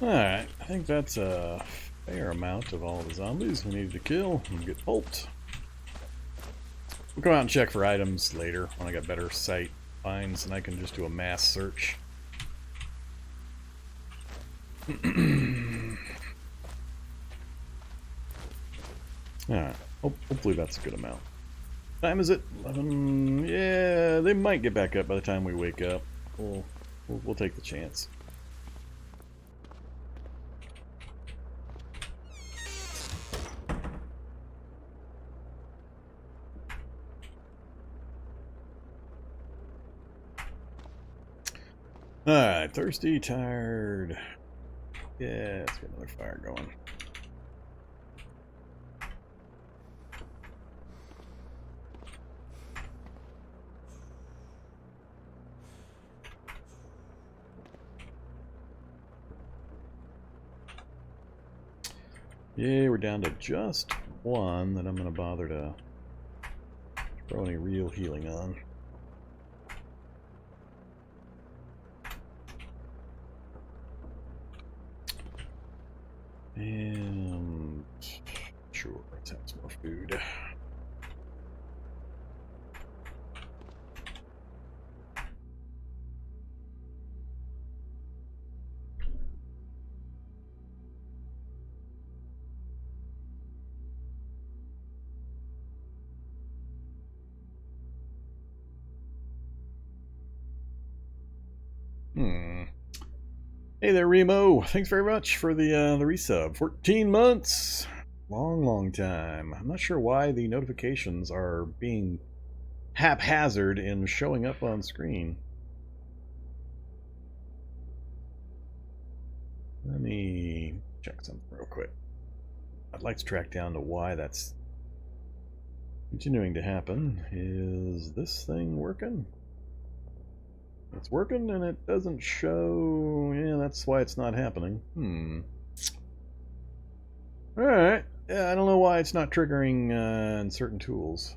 Alright, I think that's a fair amount of all the zombies we needed to kill and get pulped. We'll go out and check for items later when I got better sight finds and I can just do a mass search. Alright, hopefully that's a good amount. Time is it? 11. Yeah, they might get back up by the time we wake up. We'll take the chance. Alright, thirsty, tired. Yeah, let's get another fire going. Yeah, we're down to just one that I'm going to bother to throw any real healing on. And sure, let's have some more food. Hey there, Remo. Thanks very much for the resub. 14 months. Long time. I'm not sure why the notifications are being haphazard in showing up on screen. Let me check something real quick. I'd like to track down to why that's continuing to happen. Is this thing working? It's working and it doesn't show. Yeah, that's why it's not happening. Alright. Yeah, I don't know why it's not triggering in certain tools.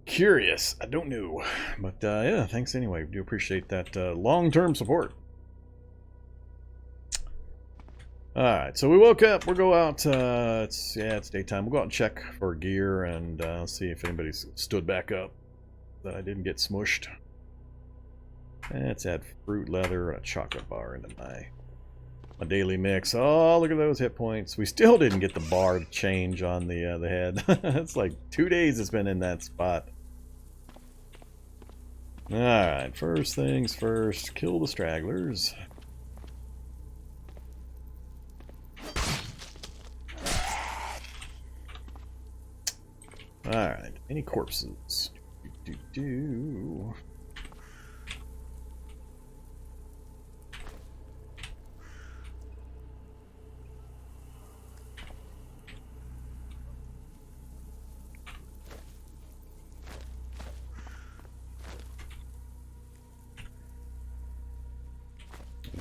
Curious. I don't know. But yeah, thanks anyway. Do appreciate that long-term support. Alright, so we woke up. We'll go out. It's daytime. We'll go out and check for gear and see if anybody's stood back up that I didn't get smushed. Let's add fruit, leather, and a chocolate bar into my daily mix. Oh, look at those hit points. We still didn't get the bar change on the head. It's like 2 days it's been in that spot. Alright, first things first, kill the stragglers. Alright, any corpses?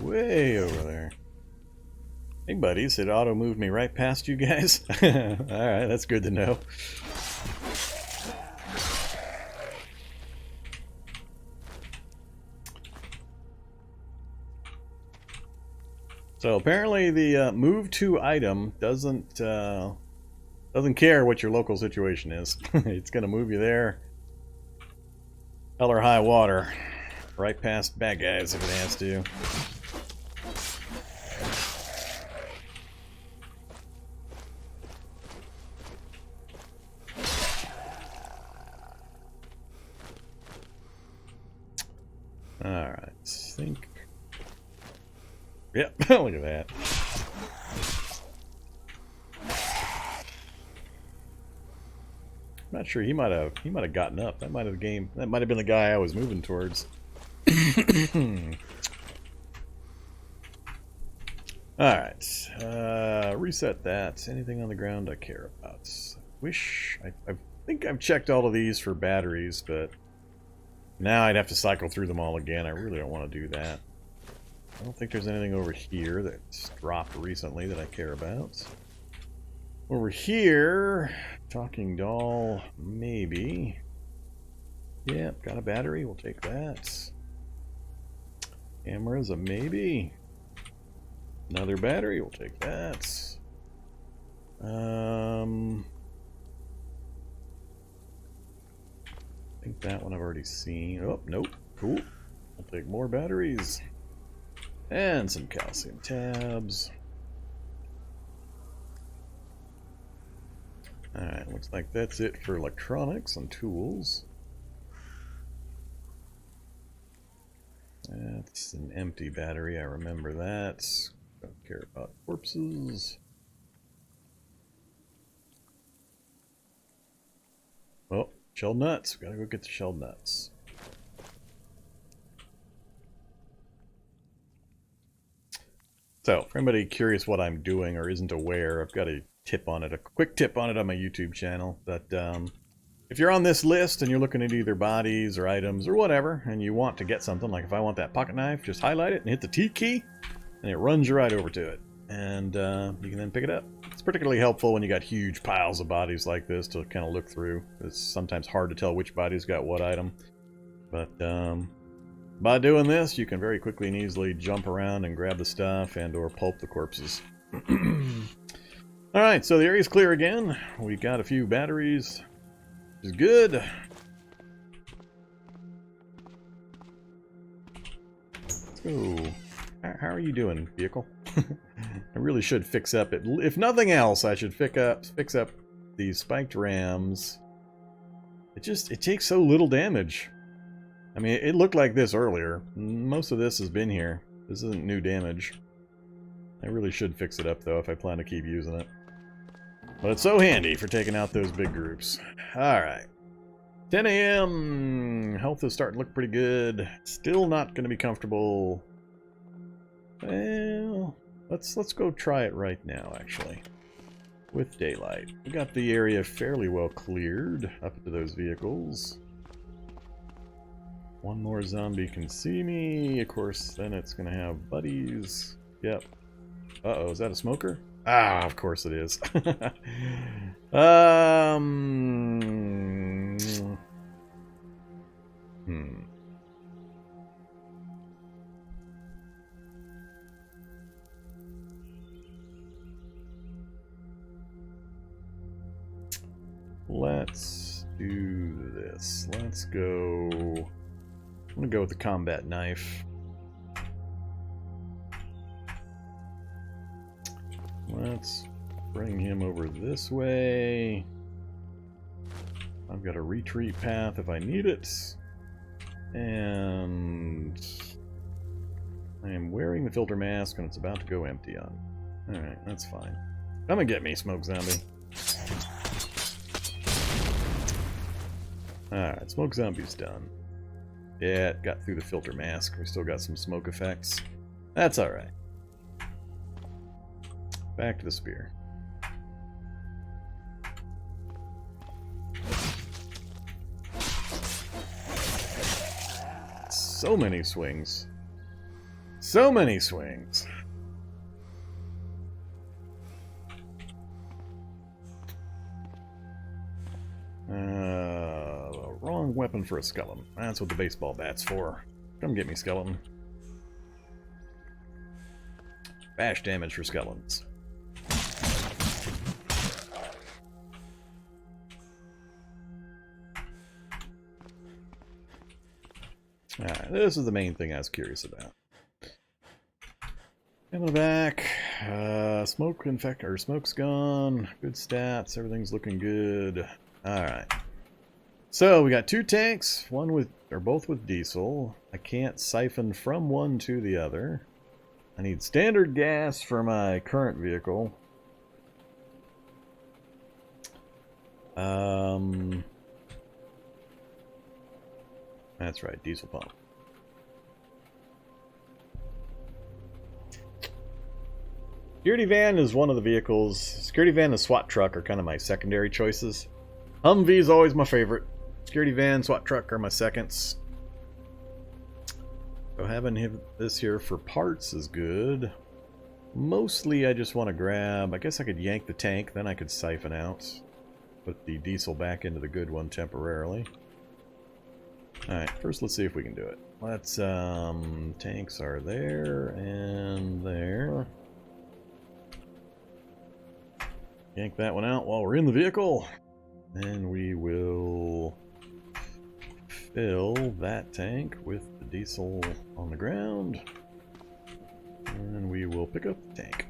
Way over there. Hey buddies, it auto moved me right past you guys. Alright, that's good to know. So apparently the move to item doesn't care what your local situation is. It's gonna move you there. Hell or high water. Right past bad guys if it has to. Alright, think. Yep, look at that. I'm not sure, he might have gotten up. That might have been the guy I was moving towards. Alright. Reset that. Anything on the ground I care about. I think I've checked all of these for batteries, but now I'd have to cycle through them all again. I really don't want to do that. I don't think there's anything over here that's dropped recently that I care about. Over here, talking doll, maybe. Yep, got a battery, we'll take that. Camera's a maybe. Another battery, we'll take that. I think that one I've already seen. Oh, nope. Cool. We'll take more batteries. And some calcium tabs. Alright, looks like that's it for electronics and tools. That's an empty battery, I remember that. Don't care about corpses. Oh, shelled nuts. Gotta go get the shelled nuts. So, for anybody curious what I'm doing or isn't aware, I've got a tip on it, a quick tip on it on my YouTube channel. That if you're on this list and you're looking at either bodies or items or whatever, and you want to get something, like if I want that pocket knife, just highlight it and hit the T key, and it runs you right over to it. And you can then pick it up. It's particularly helpful when you got huge piles of bodies like this to kind of look through. It's sometimes hard to tell which body's got what item. But by doing this, you can very quickly and easily jump around and grab the stuff and or pulp the corpses. Alright, so the area's clear again. We got a few batteries, which is good. Let's go. How are you doing, vehicle? I really should fix up it. If nothing else, I should fix up these spiked rams. It takes so little damage. I mean, it looked like this earlier. Most of this has been here. This isn't new damage. I really should fix it up, though, if I plan to keep using it. But it's so handy for taking out those big groups. Alright. 10 a.m. Health is starting to look pretty good. Still not going to be comfortable. Well, let's go try it right now, actually. With daylight. We got the area fairly well cleared up to those vehicles. One more zombie can see me. Of course, then it's going to have buddies. Yep. Uh-oh, is that a smoker? Ah, of course it is. Let's do this. Let's go... I'm gonna go with the combat knife. Let's bring him over this way. I've got a retreat path if I need it. And I am wearing the filter mask and it's about to go empty on. Alright, that's fine. Come and get me, smoke zombie. Alright, smoke zombie's done. Yeah, it got through the filter mask. We still got some smoke effects. That's alright. Back to the spear. So many swings. So many swings. The wrong weapon for a skeleton. That's what the baseball bat's for. Come get me, skeleton. Bash damage for skeletons. Alright, this is the main thing I was curious about. Coming back. Smoke infector, smoke's gone. Good stats, everything's looking good. Alright. So we got two tanks, both with diesel. I can't siphon from one to the other. I need standard gas for my current vehicle. That's right, diesel pump. Security van is one of the vehicles. Security van and SWAT truck are kind of my secondary choices. Humvee is always my favorite. Security van, SWAT truck are my seconds. So having this here for parts is good. Mostly I just want to grab... I guess I could yank the tank, then I could siphon out. Put the diesel back into the good one temporarily. Alright, first let's see if we can do it. Let's, tanks are there and there. Yank that one out while we're in the vehicle. And we will fill that tank with the diesel on the ground. And we will pick up the tank.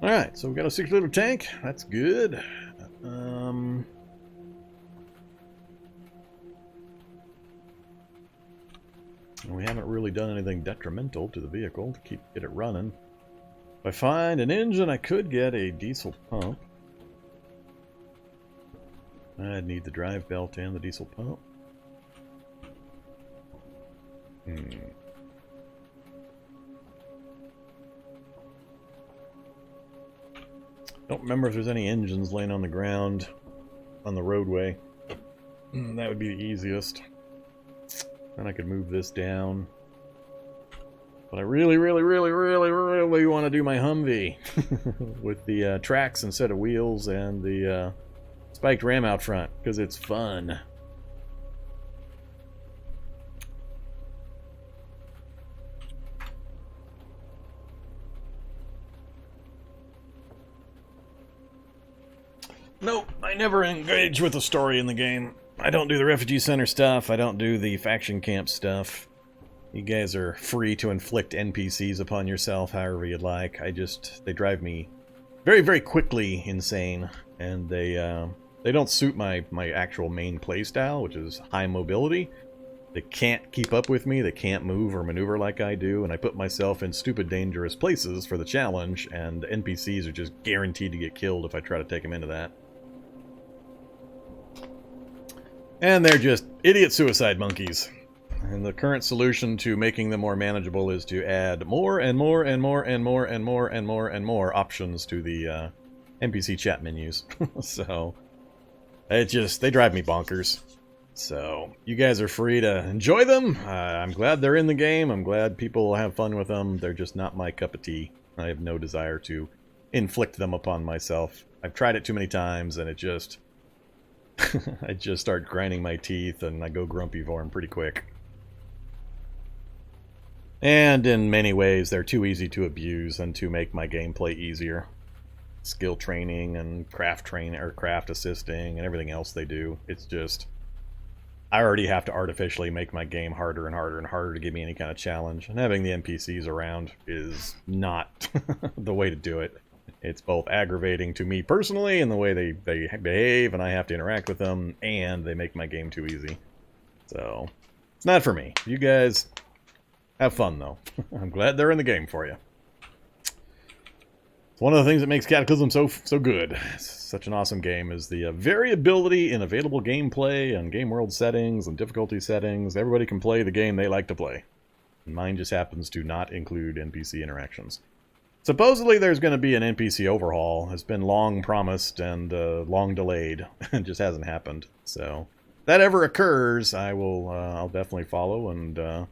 Alright, so we've got a 6-liter tank. That's good. We haven't really done anything detrimental to the vehicle to get it running. If I find an engine, I could get a diesel pump. I'd need the drive belt and the diesel pump. Don't remember if there's any engines laying on the ground on the roadway. That would be the easiest. Then I could move this down. But I really want to do my Humvee with the tracks instead of wheels and the spiked ram out front because it's fun. Nope, I never engage with the story in the game. I don't do the refugee center stuff. I don't do the faction camp stuff. You guys are free to inflict NPCs upon yourself however you'd like. They drive me very quickly insane, and they don't suit my actual main playstyle, which is high mobility. They can't keep up with me. They can't move or maneuver like I do, and I put myself in stupid dangerous places for the challenge, and NPCs are just guaranteed to get killed if I try to take them into that. And they're just idiot suicide monkeys. And the current solution to making them more manageable is to add more and more options to the NPC chat menus. So they drive me bonkers. So you guys are free to enjoy them. I'm glad they're in the game. I'm glad people have fun with them. They're just not my cup of tea. I have no desire to inflict them upon myself. I've tried it too many times, and it just... I just start grinding my teeth, and I go grumpy for them pretty quick. And in many ways, they're too easy to abuse and to make my gameplay easier. Skill training and craft training, or craft assisting, and everything else they do. It's just... I already have to artificially make my game harder and harder and harder to give me any kind of challenge. And having the NPCs around is not the way to do it. It's both aggravating to me personally in the way they behave, and I have to interact with them, and they make my game too easy. So, it's not for me. You guys have fun, though. I'm glad they're in the game for you. It's one of the things that makes Cataclysm so good. It's such an awesome game is the variability in available gameplay and game world settings and difficulty settings. Everybody can play the game they like to play. And mine just happens to not include NPC interactions. Supposedly there's going to be an NPC overhaul. It's been long promised and long delayed. It just hasn't happened. So, if that ever occurs, I'll definitely follow and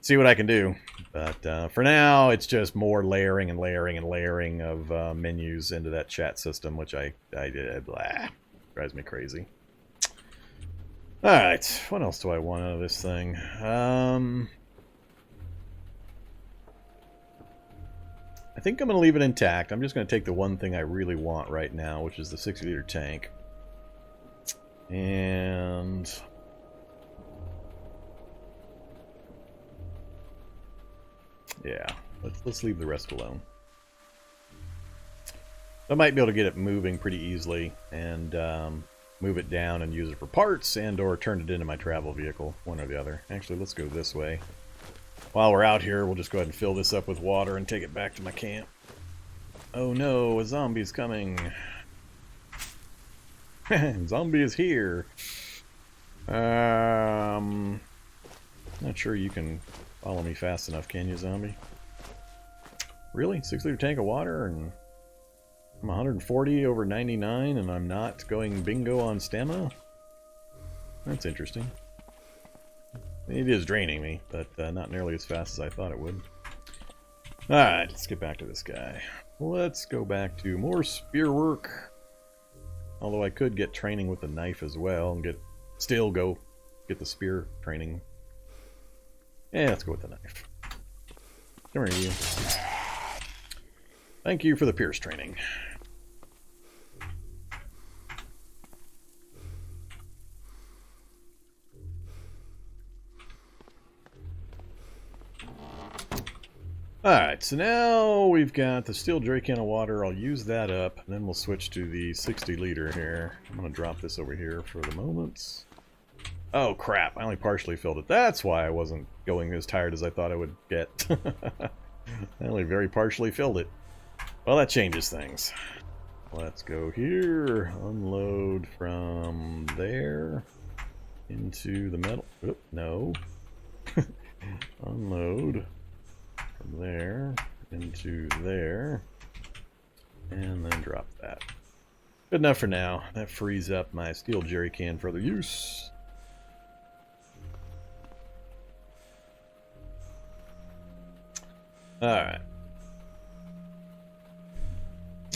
see what I can do. But for now, it's just more layering and layering and layering of menus into that chat system, which I did. Blah. Drives me crazy. Alright, what else do I want out of this thing? I think I'm going to leave it intact. I'm just going to take the one thing I really want right now, which is the 60-liter tank. And... yeah, let's leave the rest alone. I might be able to get it moving pretty easily and move it down and use it for parts and or turn it into my travel vehicle, one or the other. Actually, let's go this way. While we're out here, we'll just go ahead and fill this up with water and take it back to my camp. Oh no, a zombie's coming. Zombie is here. Not sure you can follow me fast enough, can you, zombie? Really? 6-liter tank of water, and I'm 140 over 99, and I'm not going bingo on stamina? That's interesting. It is draining me, but not nearly as fast as I thought it would. Alright, let's get back to this guy. Let's go back to more spear work. Although I could get training with the knife as well, and get the spear training. Yeah, let's go with the knife. Come here, you. Thank you for the pierce training. Alright, so now we've got the steel jerry can of water. I'll use that up, and then we'll switch to the 60-liter here. I'm going to drop this over here for the moment. Oh crap, I only partially filled it. That's why I wasn't going as tired as I thought I would get. I only very partially filled it. Well, that changes things. Let's go here, unload from there into the metal. Oop, no. Unload from there into there, and then drop that. Good enough for now. That frees up my steel jerry can for other use. Alright.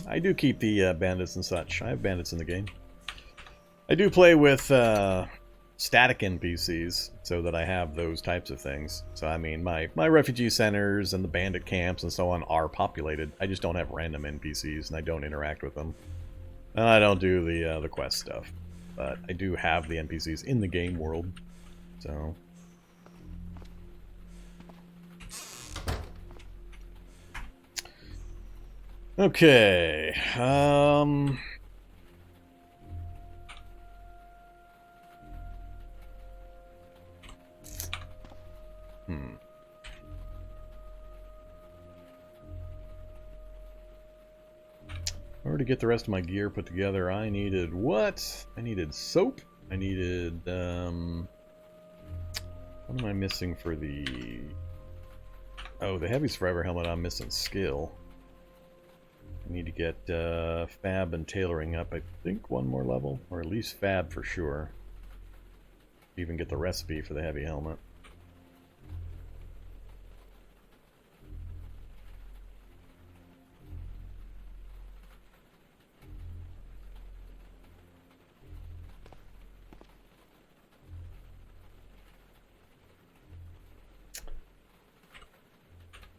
I do keep the bandits and such. I have bandits in the game. I do play with static NPCs so that I have those types of things. So I mean, my refugee centers and the bandit camps and so on are populated. I just don't have random NPCs, and I don't interact with them. And I don't do the quest stuff. But I do have the NPCs in the game world. So... Okay, In order to get the rest of my gear put together, I needed what? I needed soap. I needed, what am I missing for the... Oh, the Heavy's Forever helmet, I'm missing skill. I need to get fab and tailoring up, I think, one more level. Or at least fab for sure. Even get the recipe for the heavy helmet.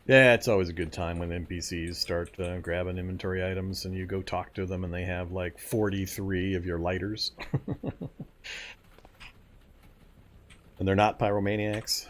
Yeah, it's always a good time when NPCs start grabbing inventory items and you go talk to them and they have like 43 of your lighters. And they're not pyromaniacs.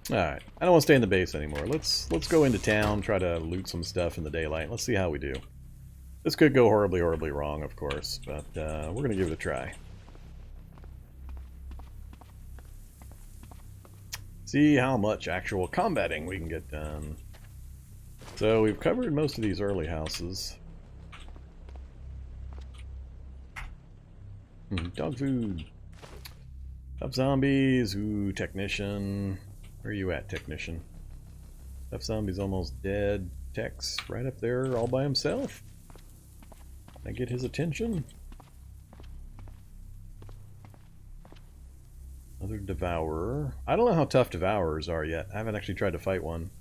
Alright, I don't want to stay in the base anymore. Let's go into town, try to loot some stuff in the daylight. Let's see how we do. This could go horribly, horribly wrong, of course, but we're going to give it a try. See how much actual combating we can get done. So we've covered most of these early houses. Dog food. Tough zombies. Ooh, technician. Where are you at, technician? Tough zombie's almost dead. Tex right up there all by himself. Can I get his attention? Another devourer. I don't know how tough devourers are yet. I haven't actually tried to fight one.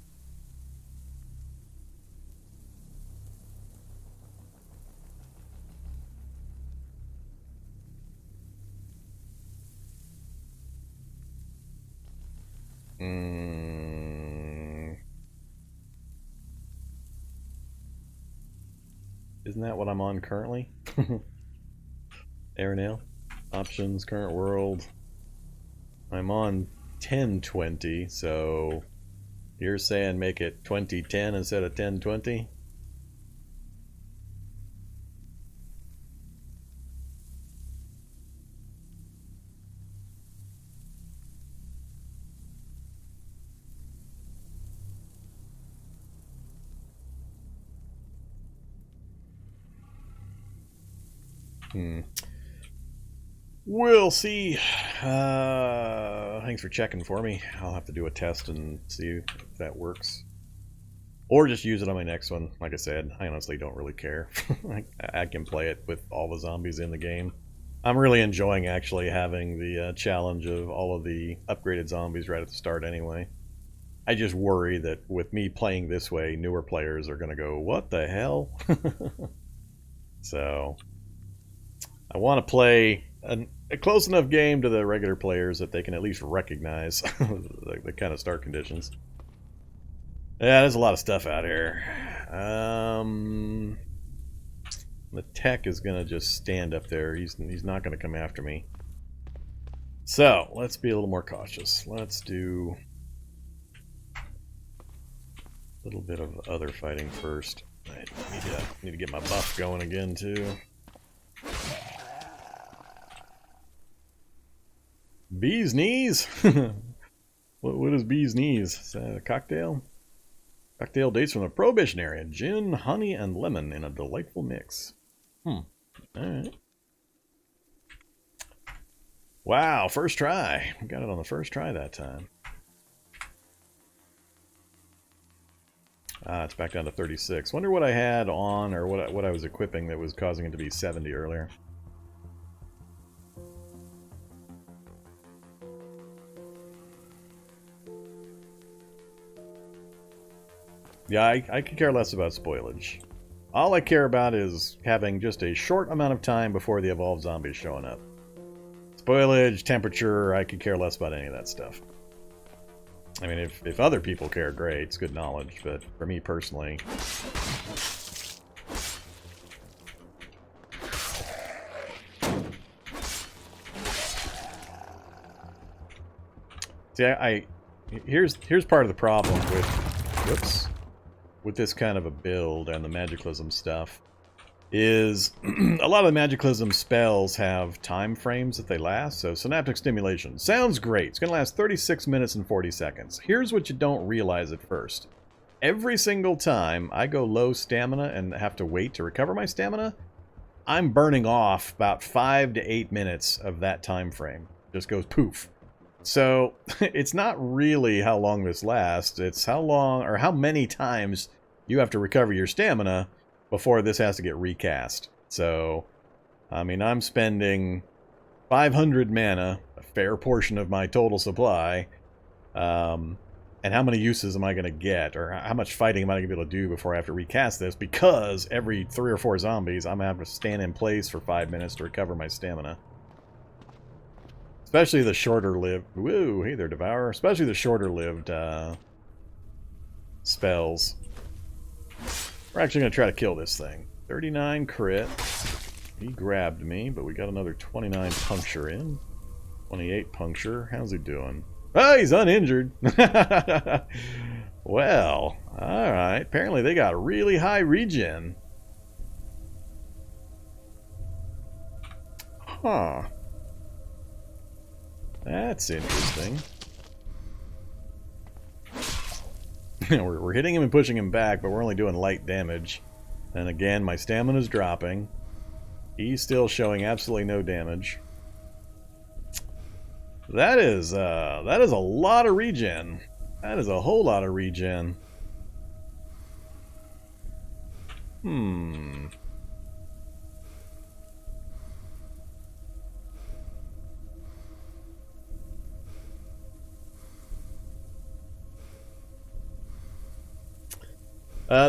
Isn't that what I'm on currently? Airnail. Options, current world. I'm on 1020, so you're saying make it 2010 instead of 1020? We'll see. Thanks for checking for me. I'll have to do a test and see if that works. Or just use it on my next one. Like I said, I honestly don't really care. I can play it with all the zombies in the game. I'm really enjoying actually having the challenge of all of the upgraded zombies right at the start anyway. I just worry that with me playing this way, newer players are going to go, what the hell? So, I want to play a close enough game to the regular players that they can at least recognize the kind of start conditions. Yeah, there's a lot of stuff out here. The tech is going to just stand up there. He's not going to come after me. So, let's be a little more cautious. Let's do a little bit of other fighting first. I need to get my buff going again, too. Bee's knees? What is bee's knees? Is that a cocktail? Cocktail dates from the Prohibition era. Gin, honey, and lemon in a delightful mix. Alright. Wow, first try. We got it on the first try that time. It's back down to 36. Wonder what I had on, or what I was equipping that was causing it to be 70 earlier. Yeah, I could care less about spoilage. All I care about is having just a short amount of time before the evolved zombies showing up. Spoilage, temperature, I could care less about any of that stuff. I mean, if other people care, great, it's good knowledge, but for me personally... See, here's part of the problem with... Whoops. With this kind of a build and the Magicalism stuff, is a lot of the Magicalism spells have time frames that they last. So Synaptic Stimulation sounds great. It's going to last 36 minutes and 40 seconds. Here's what you don't realize at first. Every single time I go low stamina and have to wait to recover my stamina, I'm burning off about 5 to 8 minutes of that time frame. Just goes poof. So it's not really how long this lasts, it's how long or how many times you have to recover your stamina before this has to get recast. So, I mean, I'm spending 500 mana, a fair portion of my total supply, and how many uses am I going to get, or how much fighting am I going to be able to do before I have to recast this, because every 3 or 4 zombies I'm going to have to stand in place for 5 minutes to recover my stamina. Especially the shorter-lived... Woo, hey there, Devourer. Especially the shorter-lived spells. We're actually going to try to kill this thing. 39 crit. He grabbed me, but we got another 29 puncture in. 28 puncture. How's he doing? Oh, he's uninjured. Well, alright. Apparently they got really high regen. Huh. That's interesting. we're hitting him and pushing him back, but we're only doing light damage. And again, my stamina's dropping. He's still showing absolutely no damage. That is a lot of regen. That is a whole lot of regen.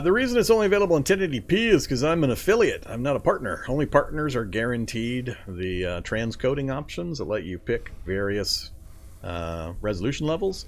The reason it's only available in 1080p is because I'm an affiliate. I'm not a partner. Only partners are guaranteed the transcoding options that let you pick various resolution levels.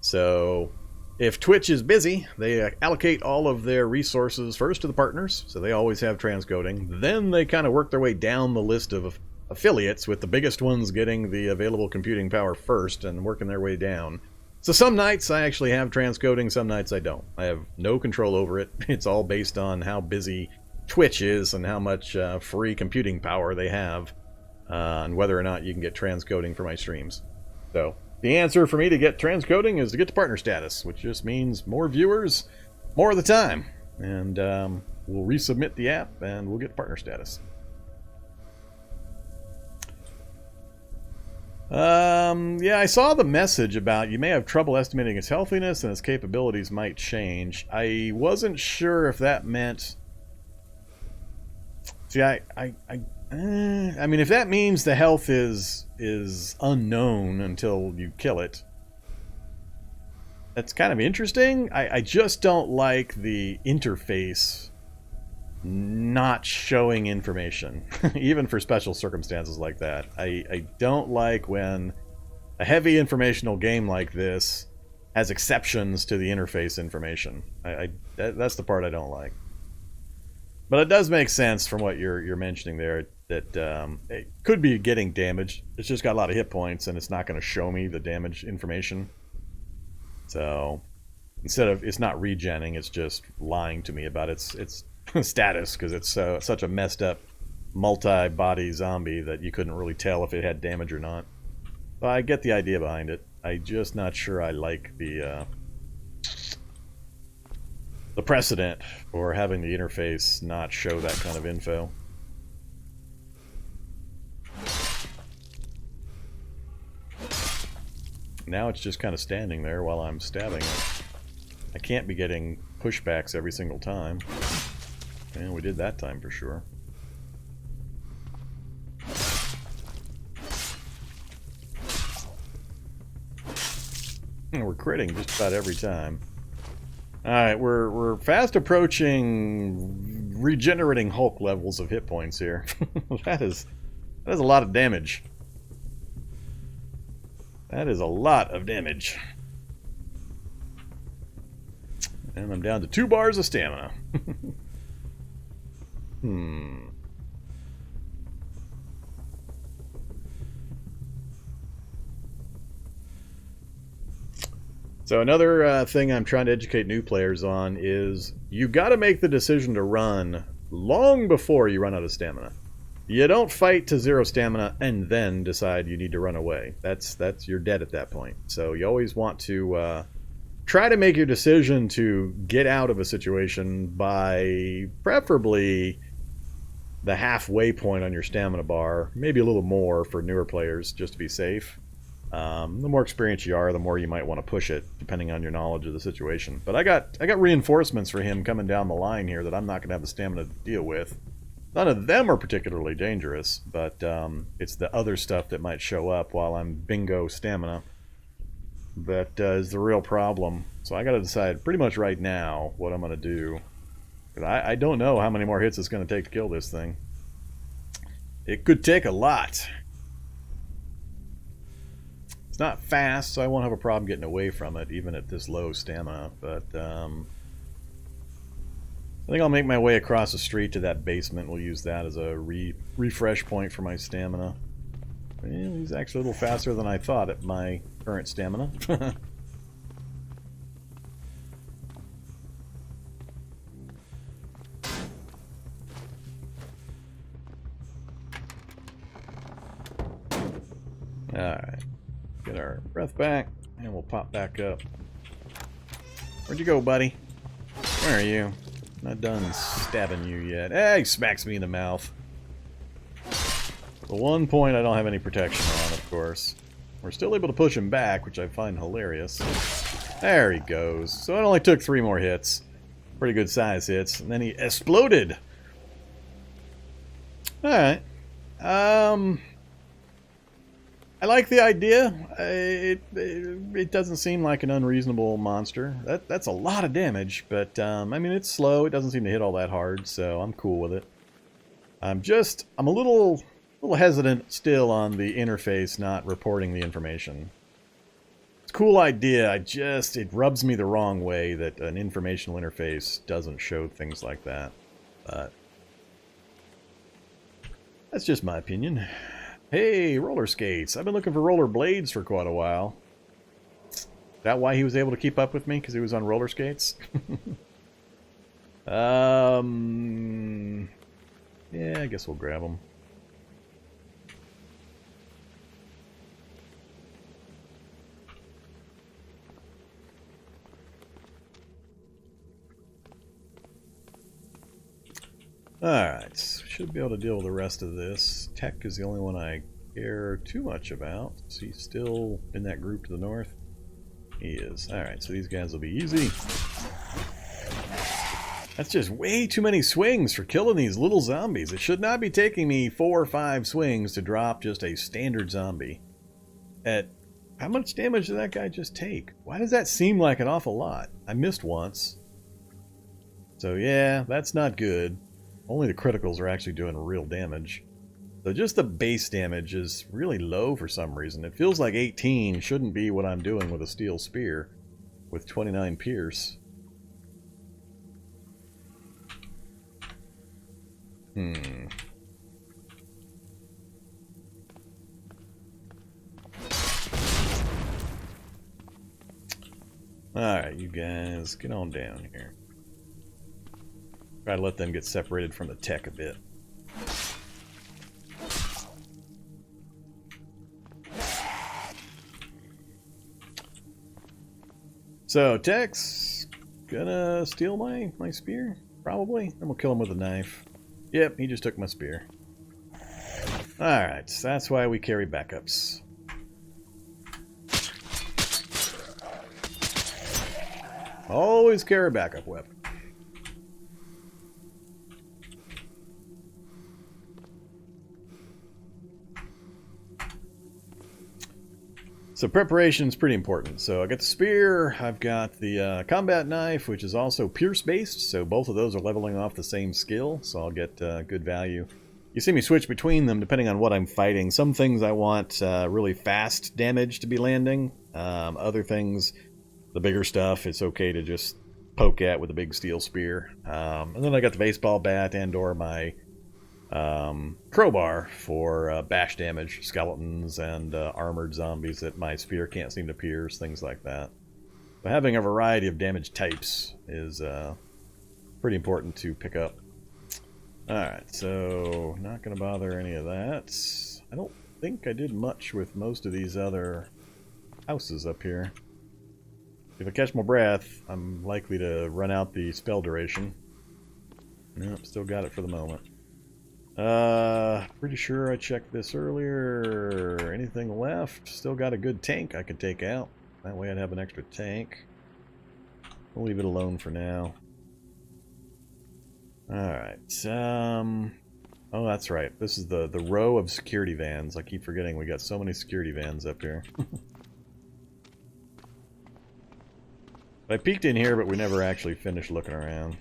So if Twitch is busy, they allocate all of their resources first to the partners, so they always have transcoding. Then they kind of work their way down the list of affiliates, with the biggest ones getting the available computing power first and working their way down. So some nights I actually have transcoding, some nights I don't. I have no control over it. It's all based on how busy Twitch is and how much free computing power they have, and whether or not you can get transcoding for my streams. So the answer for me to get transcoding is to get to partner status, which just means more viewers, more of the time. And we'll resubmit the app and we'll get partner status. Yeah, I saw the message about you may have trouble estimating his healthiness and his capabilities might change. I wasn't sure if that meant... See, I mean, if that means the health is unknown until you kill it, that's kind of interesting. I just don't like the interface not showing information, even for special circumstances like that. I don't like when a heavy informational game like this has exceptions to the interface information. That's the part I don't like. But it does make sense from what you're mentioning there that it could be getting damaged. It's just got a lot of hit points, and it's not going to show me the damage information. So instead of it's not regenning, it's just lying to me about its status, because it's such a messed up multi-body zombie that you couldn't really tell if it had damage or not. But I get the idea behind it. I'm just not sure I like the precedent for having the interface not show that kind of info. Now it's just kind of standing there while I'm stabbing it. I can't be getting pushbacks every single time. And we did that time for sure. And we're critting just about every time. Alright, we're fast approaching regenerating Hulk levels of hit points here. That is a lot of damage. That is a lot of damage. And I'm down to 2 bars of stamina. So another thing I'm trying to educate new players on is you got to make the decision to run long before you run out of stamina. You don't fight to 0 stamina and then decide you need to run away. That's you're dead at that point. So you always want to try to make your decision to get out of a situation by preferably the halfway point on your stamina bar, maybe a little more for newer players just to be safe. The more experienced you are, the more you might want to push it, depending on your knowledge of the situation. But I got reinforcements for him coming down the line here that I'm not going to have the stamina to deal with. None of them are particularly dangerous, but it's the other stuff that might show up while I'm bingo stamina that is the real problem. So I got to decide pretty much right now what I'm going to do. I don't know how many more hits it's going to take to kill this thing. It could take a lot. It's not fast, so I won't have a problem getting away from it, even at this low stamina. But I think I'll make my way across the street to that basement. We'll use that as a refresh point for my stamina. Well, he's actually a little faster than I thought at my current stamina. Alright. Get our breath back, and we'll pop back up. Where'd you go, buddy? Where are you? Not done stabbing you yet. Hey, he smacks me in the mouth. The one point I don't have any protection on, of course. We're still able to push him back, which I find hilarious. There he goes. So it only took 3 more hits. Pretty good size hits. And then he exploded. Alright. I like the idea. It doesn't seem like an unreasonable monster. That's a lot of damage, but I mean, it's slow. It doesn't seem to hit all that hard, so I'm cool with it. I'm a little hesitant still on the interface not reporting the information. It's a cool idea. It rubs me the wrong way that an informational interface doesn't show things like that. But that's just my opinion. Hey, roller skates. I've been looking for roller blades for quite a while. Is that why he was able to keep up with me? Because he was on roller skates? Yeah, I guess we'll grab them. Alright, should be able to deal with the rest of this. Tech is the only one I care too much about. Is he still in that group to the north? He is. Alright, so these guys will be easy. That's just way too many swings for killing these little zombies. It should not be taking me 4 or 5 swings to drop just a standard zombie. At how much damage did that guy just take? Why does that seem like an awful lot? I missed once. So yeah, that's not good. Only the criticals are actually doing real damage. So just the base damage is really low for some reason. It feels like 18 shouldn't be what I'm doing with a steel spear with 29 pierce. Alright, you guys, get on down here. Try to let them get separated from the tech a bit. So, tech's gonna steal my spear? Probably. Then we'll kill him with a knife. Yep, he just took my spear. Alright, so that's why we carry backups. Always carry a backup weapon. So preparation is pretty important. So I got the spear, I've got the combat knife, which is also pierce based, so both of those are leveling off the same skill, so I'll get good value. You see me switch between them depending on what I'm fighting. Some things I want really fast damage to be landing. Other things, the bigger stuff, it's okay to just poke at with a big steel spear. And then I got the baseball bat and or my crowbar for bash damage, skeletons and armored zombies that my spear can't seem to pierce, things like that. But having a variety of damage types is pretty important to pick up. Alright, so not going to bother any of that. I don't think I did much with most of these other houses up here. If I catch my breath, I'm likely to run out the spell duration. Nope, still got it for the moment. Pretty sure I checked this earlier. Anything left? Still got a good tank I could take out. That way I'd have an extra tank. We'll leave it alone for now. Alright, oh, that's right. This is the row of security vans. I keep forgetting we got so many security vans up here. I peeked in here, but we never actually finished looking around.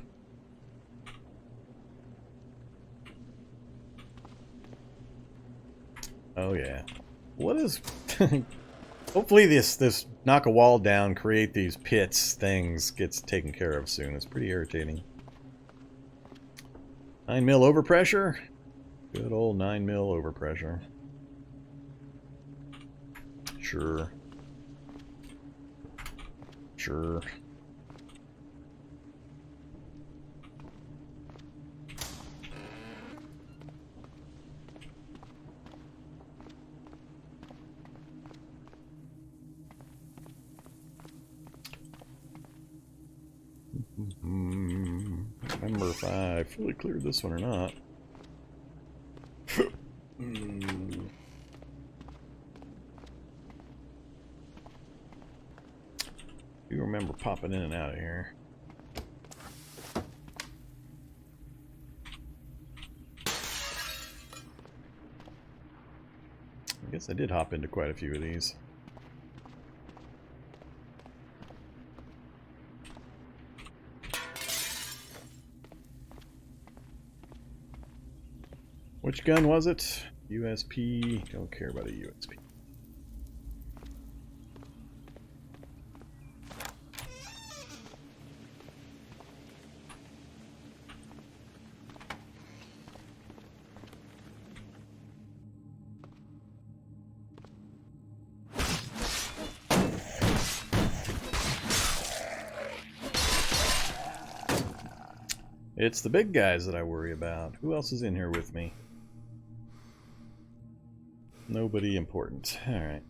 Oh yeah. What is... Hopefully this knock a wall down, create these pits things gets taken care of soon. It's pretty irritating. 9 mil overpressure? Good old 9 mil overpressure. Sure. Sure. Remember if I fully cleared this one or not. Do remember popping in and out of here. I guess I did hop into quite a few of these. Which gun was it? USP. Don't care about a USP. It's the big guys that I worry about. Who else is in here with me? Nobody important. Alright.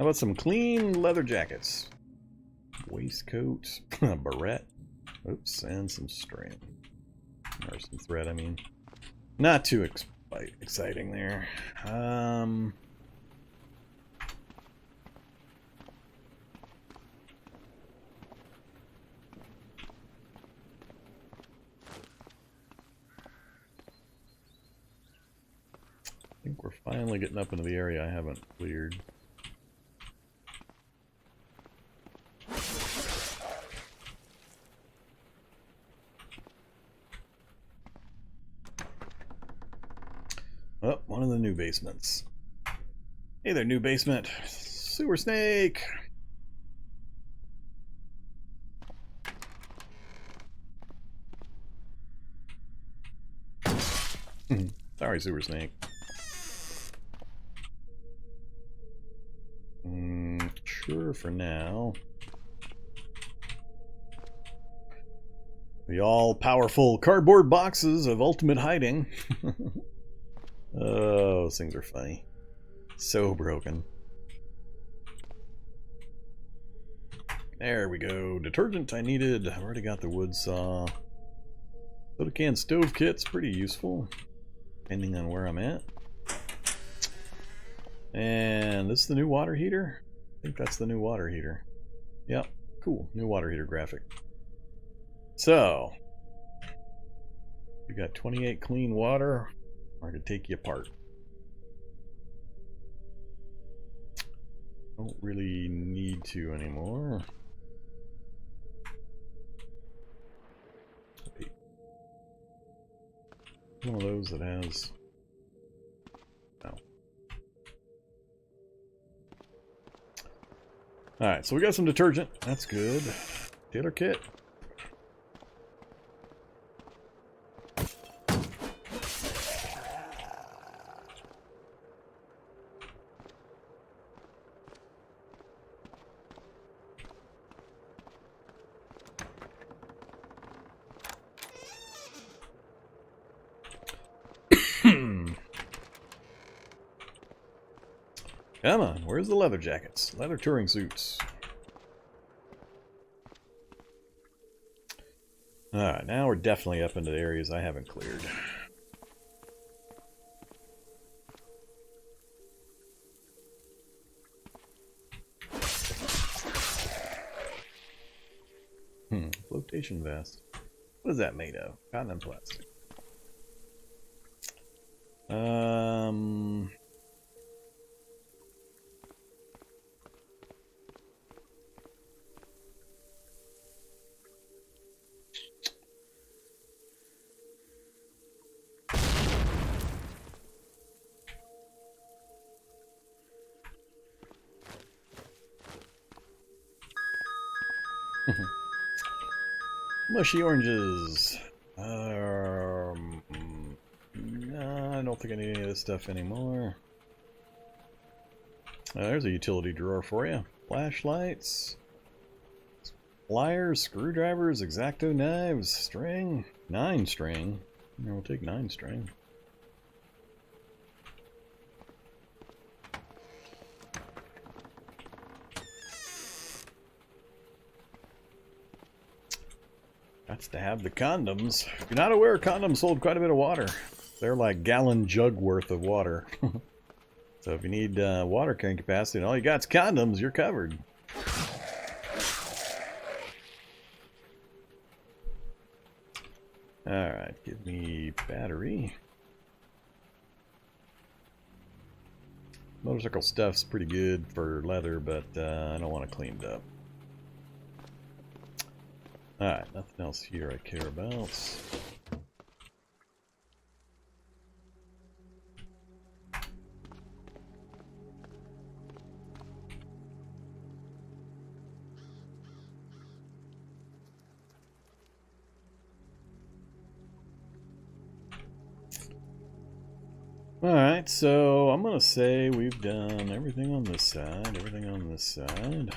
How about some clean leather jackets? Waistcoat, barrette, oops, and some string. Or some thread, I mean. Not too exciting there. I think we're finally getting up into the area I haven't cleared. Oh, one of the new basements. Hey there, new basement. Sewer snake! Sorry, sewer snake. Sure, for now. The all-powerful cardboard boxes of ultimate hiding. Oh, those things are funny. So broken. There we go. Detergent I needed. I've already got the wood saw. Soda can stove kit's pretty useful, depending on where I'm at. And this is the new water heater? I think that's the new water heater. Yep, cool. New water heater graphic. So, you got 28 clean water. I could take you apart. Don't really need to anymore. Wait. One of those that has... No. Alright, so we got some detergent. That's good. Tailor kit. Come on, where's the leather jackets? Leather touring suits. Alright, now we're definitely up into the areas I haven't cleared. Flotation vest. What is that made of? Cotton and plastic. Mushy oranges. No, I don't think I need any of this stuff anymore. There's a utility drawer for you. Flashlights, pliers, screwdrivers, X-Acto knives, string, 9 string. Yeah, we'll take 9 string. That's to have the condoms. If you're not aware, condoms hold quite a bit of water. They're like gallon jug worth of water. So if you need water carrying capacity and all you got's condoms, you're covered. Alright, give me battery. Motorcycle stuff's pretty good for leather, but I don't want it cleaned up. Alright, nothing else here I care about. Alright, so I'm gonna say we've done everything on this side, everything on this side.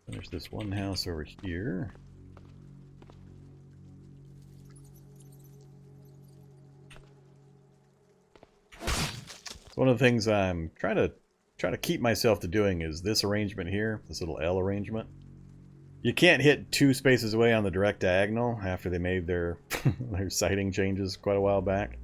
There's this one house over here. One of the things I'm trying to try to keep myself to doing is this arrangement here, this little L arrangement. You can't hit 2 spaces away on the direct diagonal after they made their their sighting changes quite a while back.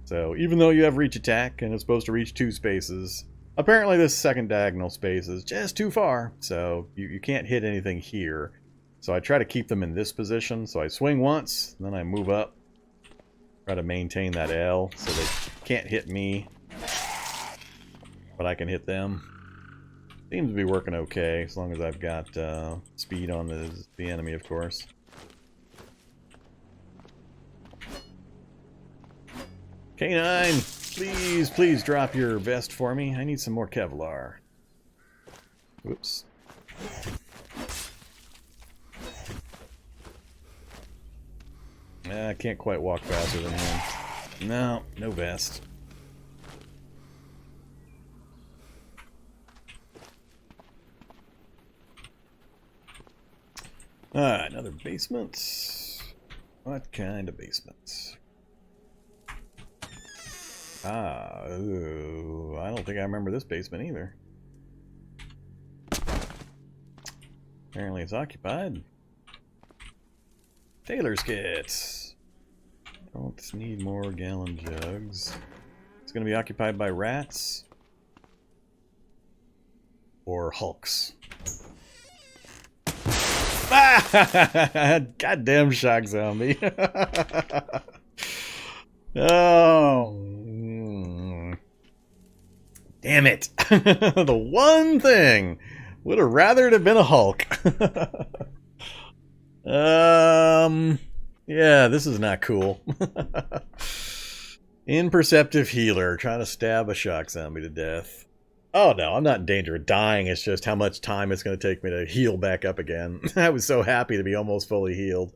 So even though you have reach attack and it's supposed to reach 2 spaces, apparently this second diagonal space is just too far, so you can't hit anything here. So I try to keep them in this position, so I swing once, then I move up, try to maintain that L so they can't hit me, but I can hit them. Seems to be working okay, as long as I've got speed on the enemy, of course. K9, please, please drop your vest for me. I need some more Kevlar. Oops. I can't quite walk faster than him. No, no vest. Alright, another basement. What kind of basement? Ooh, I don't think I remember this basement either. Apparently it's occupied. Tailor's kits. Don't need more gallon jugs. It's going to be occupied by rats. Or hulks. Goddamn shock zombie. Oh. Damn it. The one thing. Would have rather it have been a Hulk. Yeah, this is not cool. Imperceptive healer trying to stab a shock zombie to death. Oh no, I'm not in danger of dying. It's just how much time it's going to take me to heal back up again. I was so happy to be almost fully healed.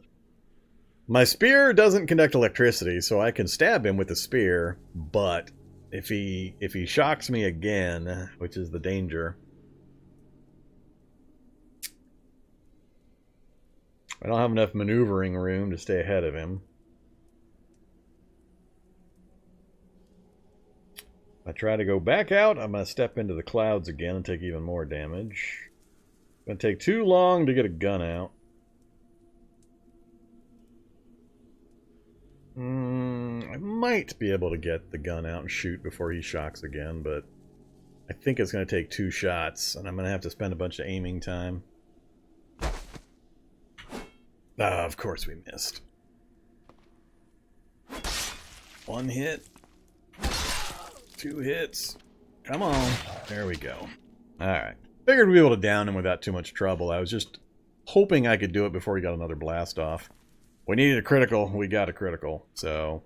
My spear doesn't conduct electricity, so I can stab him with the spear, but if he shocks me again, which is the danger, I don't have enough maneuvering room to stay ahead of him. If I try to go back out, I'm going to step into the clouds again and take even more damage. It's going to take too long to get a gun out. I might be able to get the gun out and shoot before he shocks again, but I think it's going to take 2 shots, and I'm going to have to spend a bunch of aiming time. Ah, of course we missed. 1 hit. 2 hits. Come on. There we go. Alright. Figured we'd be able to down him without too much trouble. I was just hoping I could do it before he got another blast off. We needed a critical. We got a critical. So,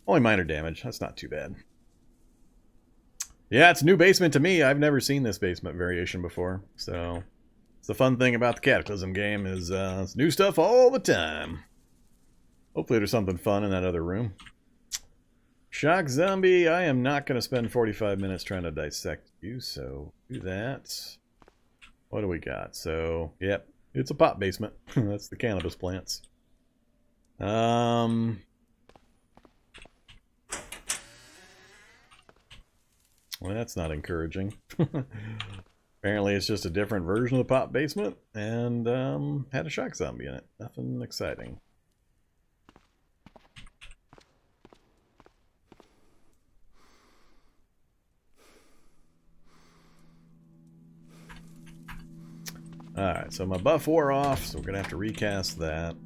only minor damage. That's not too bad. Yeah, it's a new basement to me. I've never seen this basement variation before. So, it's the fun thing about the Cataclysm game is it's new stuff all the time. Hopefully there's something fun in that other room. Shock zombie, I am not going to spend 45 minutes trying to dissect you, so do that. What do we got? So, yep, it's a pot basement. That's the cannabis plants. Well, that's not encouraging. Apparently it's just a different version of the pot basement, and had a shock zombie in it. Nothing exciting. Alright, so my buff wore off, so we're going to have to recast that.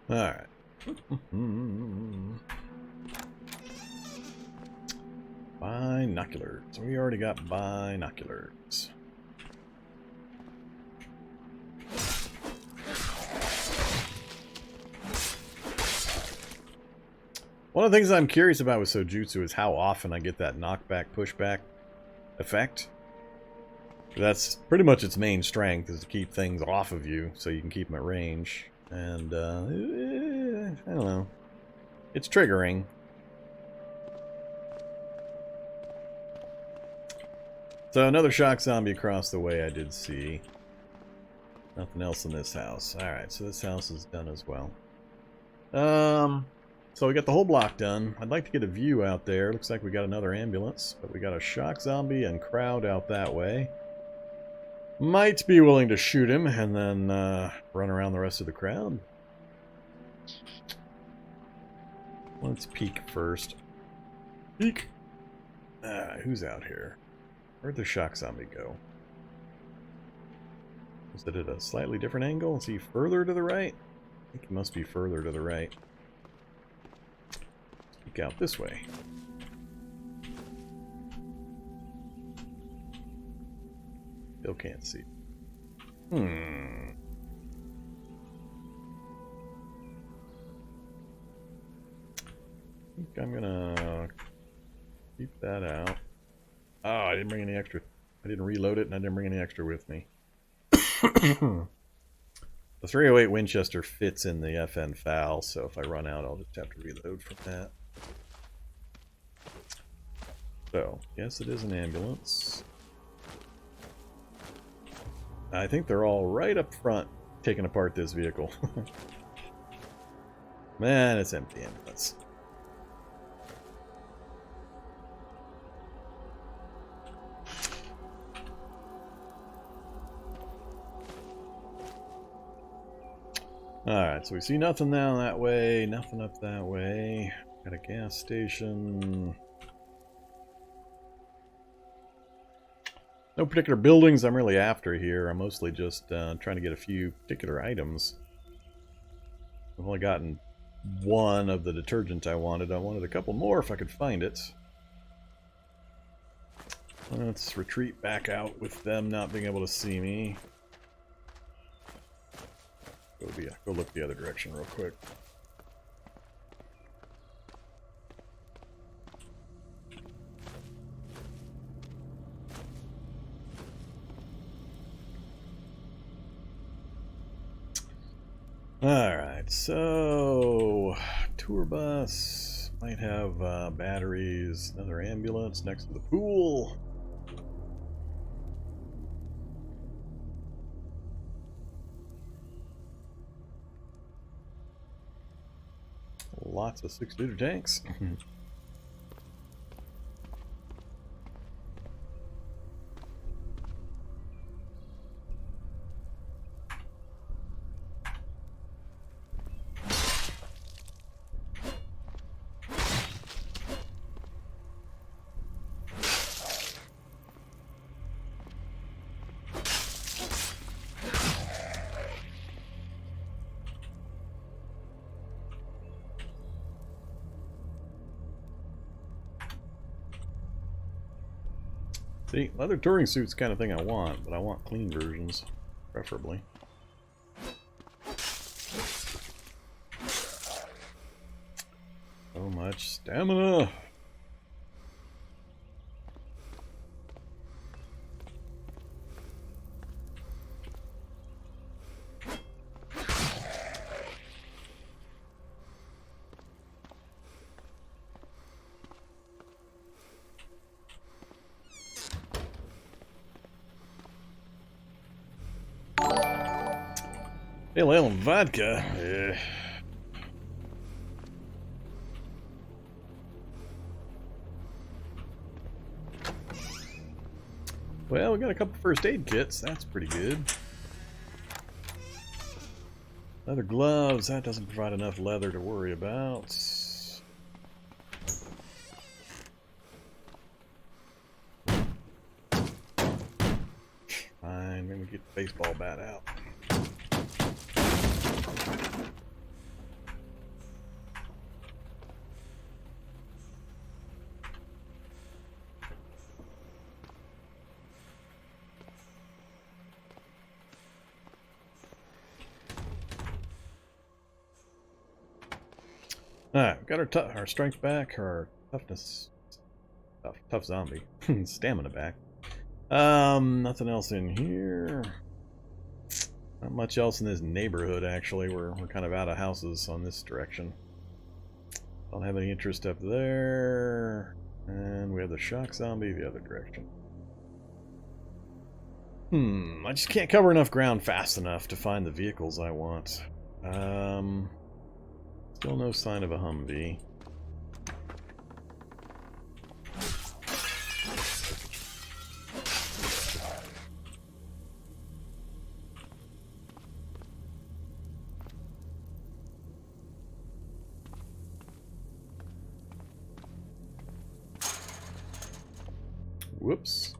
Alright. Binoculars. We already got binoculars. One of the things I'm curious about with Sojutsu is how often I get that knockback, pushback effect. That's pretty much its main strength, is to keep things off of you so you can keep them at range. And, I don't know. It's triggering. So another shock zombie across the way I did see. Nothing else in this house. Alright, so this house is done as well. So we got the whole block done. I'd like to get a view out there. Looks like we got another ambulance, but we got a shock zombie and crowd out that way. Might be willing to shoot him and then run around the rest of the crowd. Let's peek first. Peek! Who's out here? Where'd the shock zombie go? Was it at a slightly different angle? Is he further to the right? I think he must be further to the right. Let's peek out this way. Still can't see. I think I'm gonna keep that out. Oh, I didn't bring any extra. I didn't reload it and I didn't bring any extra with me. The 308 Winchester fits in the FN FAL, so if I run out, I'll just have to reload from that. So, yes, it is an ambulance. I think they're all right up front taking apart this vehicle. Man, it's empty ambulance. Alright, so we see nothing down that way, nothing up that way. Got a gas station. No particular buildings I'm really after here. I'm mostly just trying to get a few particular items. I've only gotten one of the detergent I wanted. I wanted a couple more if I could find it. Let's retreat back out with them not being able to see me. Go look the other direction real quick. Alright, so tour bus might have batteries, another ambulance next to the pool. Lots of 6-liter tanks. See, leather touring suit's the kind of thing I want, but I want clean versions, preferably. So much stamina! Pale ale and vodka. Yeah. Well, we got a couple first aid kits. That's pretty good. Leather gloves. That doesn't provide enough leather to worry about. Fine. Maybe get the baseball bat out. Alright, we got our strength back, our toughness, tough zombie, stamina back. Nothing else in here. Not much else in this neighborhood, actually. We're kind of out of houses on this direction. Don't have any interest up there. And we have the shock zombie the other direction. I just can't cover enough ground fast enough to find the vehicles I want. Still no sign of a Humvee. Whoops.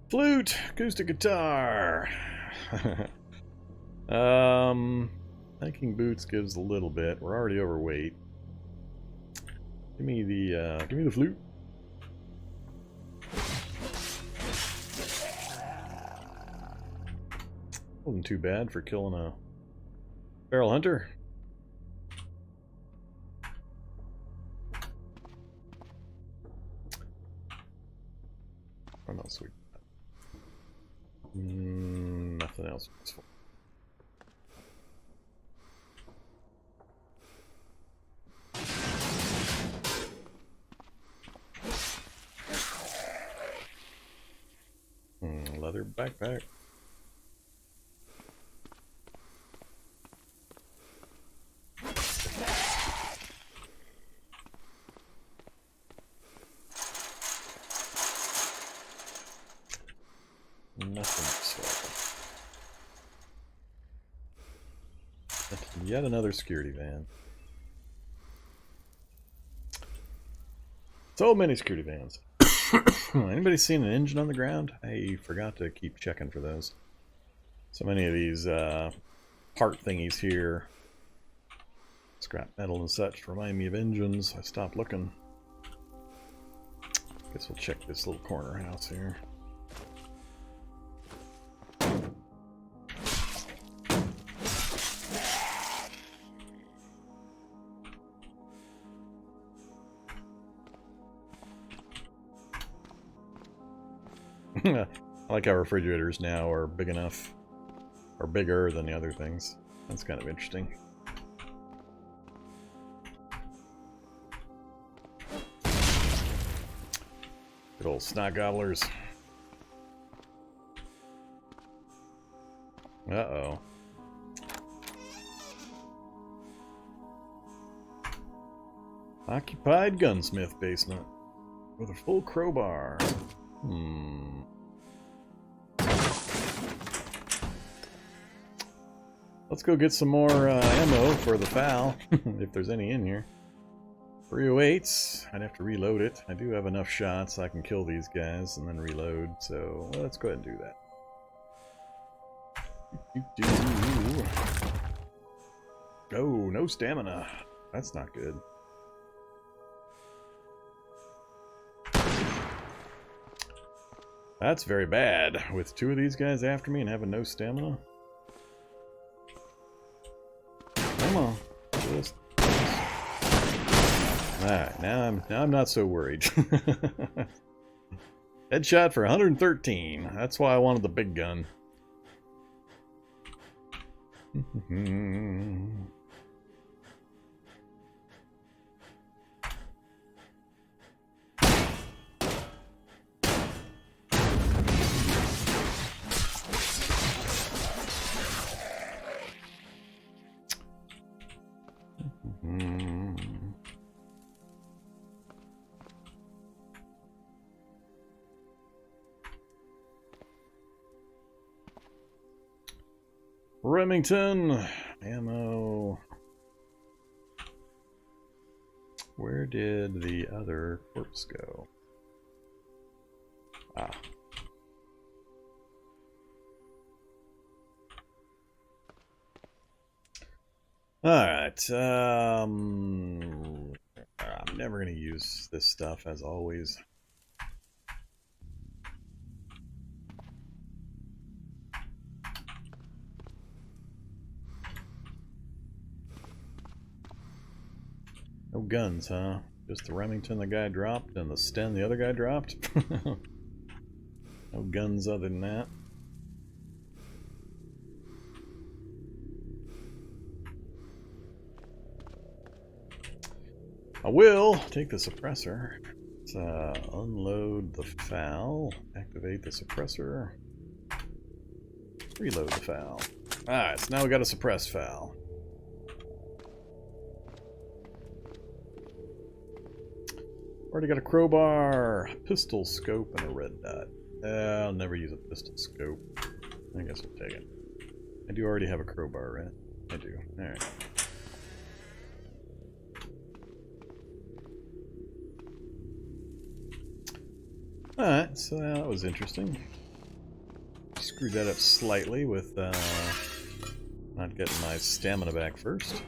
Flute! Acoustic guitar! Hiking boots gives a little bit. We're already overweight. Give me the flute. Wasn't too bad for killing a feral hunter. What else we got? Nothing else useful. Leather backpack. Nothing useful. Yet another security van. So many security vans. Anybody seen an engine on the ground? I forgot to keep checking for those. So many of these part thingies here, scrap metal and such, remind me of engines. I stopped looking. Guess we'll check this little corner house here. I like how refrigerators now are big enough, or bigger than the other things. That's kind of interesting. Good old snot gobblers. Uh-oh. Occupied gunsmith basement with a full crowbar. Let's go get some more ammo for the FAL, if there's any in here. 308s. I'd have to reload it. I do have enough shots I can kill these guys and then reload, so let's go ahead and do that. Oh, no stamina. That's not good. That's very bad, with two of these guys after me and having no stamina. Come on. Just... Alright, now I'm not so worried. Headshot for 113. That's why I wanted the big gun. Remington ammo. Where did the other corpse go? Ah. Alright, I'm never going to use this stuff, as always. No guns, huh? Just the Remington the guy dropped and the Sten the other guy dropped? No guns other than that. I will take the suppressor. Let's unload the FAL, activate the suppressor. reload the FAL. Alright, so now we got a suppressed FAL. Already got a crowbar, pistol scope, and a red dot. I'll never use a pistol scope. I guess we'll take it. I do already have a crowbar, right? I do. Alright. Alright, so that was interesting. Screwed that up slightly with not getting my stamina back first.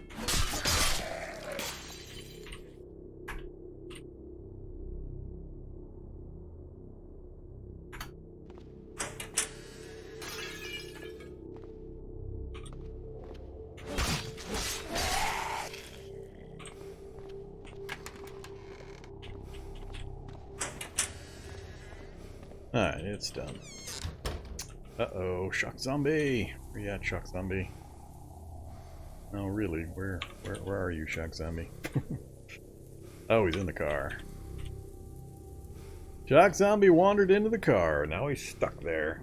Alright, it's done. Uh-oh, Shock Zombie! Where you at, Shock Zombie? No, really, where are you, Shock Zombie? Oh, he's in the car. Shock Zombie wandered into the car, now he's stuck there.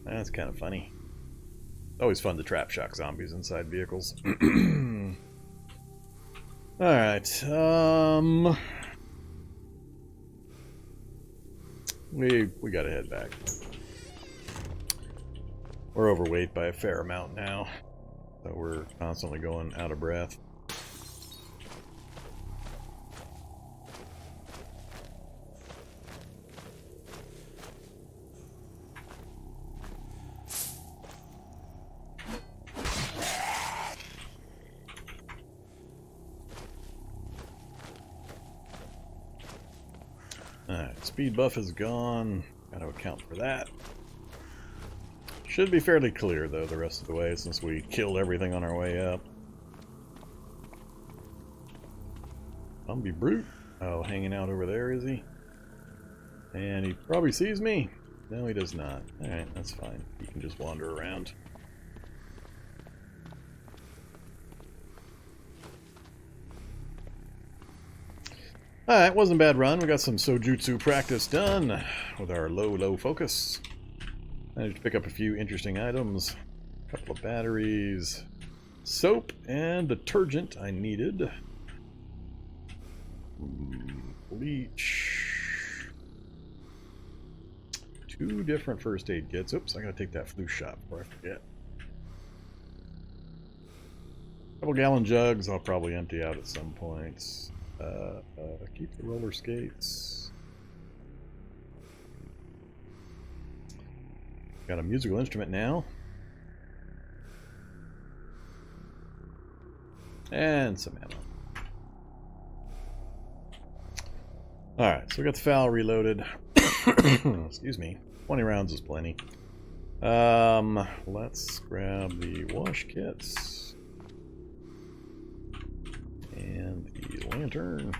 That's kind of funny. Always fun to trap Shock Zombies inside vehicles. Alright, we gotta head back. We're overweight by a fair amount now, so we're constantly going out of breath. Alright, speed buff is gone. Gotta account for that. Should be fairly clear, though, the rest of the way, since we killed everything on our way up. Zombie brute. Oh, hanging out over there, is he? And he probably sees me. No, he does not. Alright, that's fine. He can just wander around. Alright, wasn't a bad run. We got some Sojutsu practice done with our low focus. Managed to pick up a few interesting items. A couple of batteries, soap, and detergent I needed. Bleach. 2 different first aid kits. Oops, I gotta take that flu shot before I forget. Couple gallon jugs I'll probably empty out at some point. Keep the roller skates. Got a musical instrument now. And some ammo. Alright, so we got the FAL reloaded. Excuse me. 20 rounds is plenty. Let's grab the wash kits. And the lantern.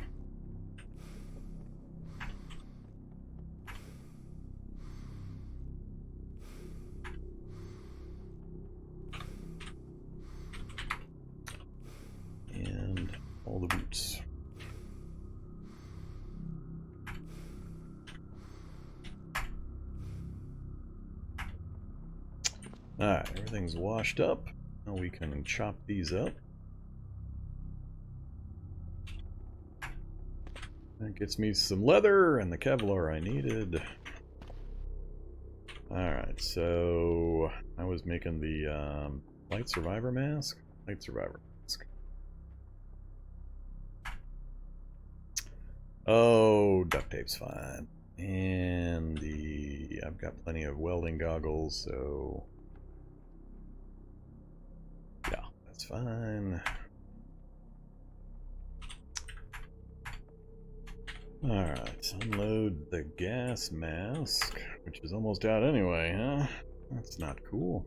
And all the boots. Alright, everything's washed up. Now we can chop these up. That gets me some leather and the Kevlar I needed. Alright, so I was making the light survivor mask. Light survivor mask. Oh, duct tape's fine. And I've got plenty of welding goggles, so yeah, that's fine. Alright, unload the gas mask, which is almost out anyway, huh? That's not cool.